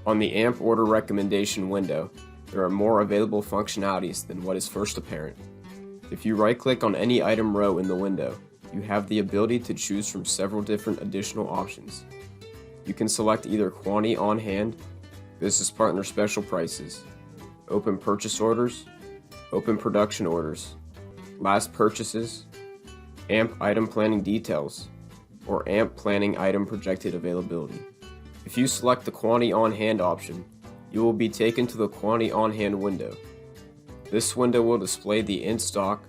On the AMP order recommendation window, there are more available functionalities than what is first apparent. If you right-click on any item row in the window, you have the ability to choose from several different additional options. You can select either quantity on hand, business partner special prices, open purchase orders, open production orders, last purchases, AMP item planning details, or AMP planning item projected availability. If you select the quantity on hand option, you will be taken to the quantity on hand window. This window will display the in-stock,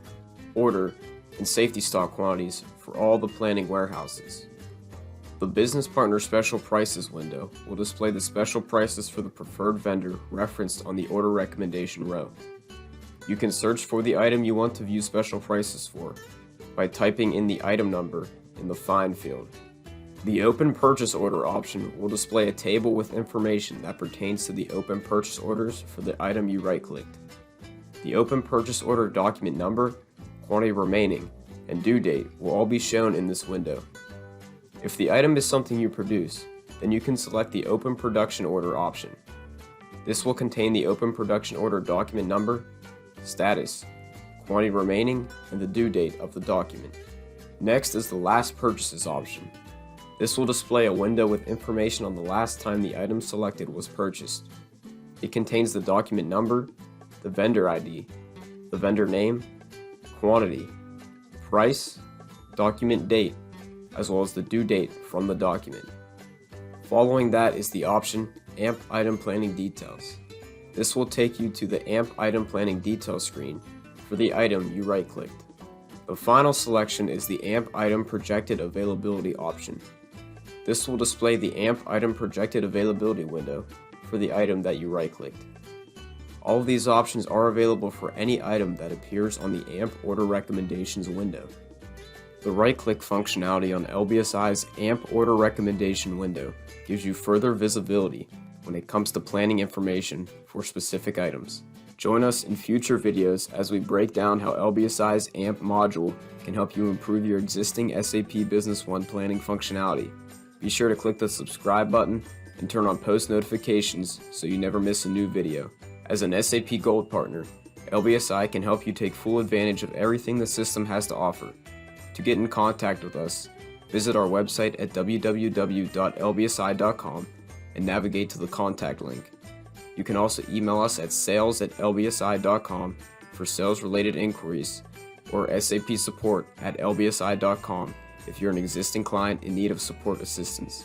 order, and safety stock quantities for all the planning warehouses. The Business Partner Special Prices window will display the special prices for the preferred vendor referenced on the order recommendation row. You can search for the item you want to view special prices for by typing in the item number in the Find field. The Open Purchase Order option will display a table with information that pertains to the open purchase orders for the item you right-clicked. The Open Purchase Order document number, quantity remaining, and due date will all be shown in this window. If the item is something you produce, then you can select the Open Production Order option. This will contain the Open Production Order document number, status, quantity remaining, and the due date of the document. Next is the Last Purchases option. This will display a window with information on the last time the item selected was purchased. It contains the document number, the vendor ID, the vendor name, quantity, price, document date, as well as the due date from the document. Following that is the option AMP Item Planning Details. This will take you to the AMP Item Planning Details screen for the item you right-clicked. The final selection is the AMP Item Projected Availability option. This will display the AMP Item Projected Availability window for the item that you right-clicked. All of these options are available for any item that appears on the AMP Order Recommendations window. The right-click functionality on LBSi's AMP Order Recommendation window gives you further visibility when it comes to planning information for specific items. Join us in future videos as we break down how LBSi's AMP module can help you improve your existing SAP Business One planning functionality. Be sure to click the subscribe button and turn on post notifications so you never miss a new video. As an SAP Gold partner, LBSi can help you take full advantage of everything the system has to offer. To get in contact with us, visit our website at www.lbsi.com and navigate to the contact link. You can also email us at sales@lbsi.com for sales-related inquiries, or SAP support@lbsi.com if you're an existing client in need of support assistance.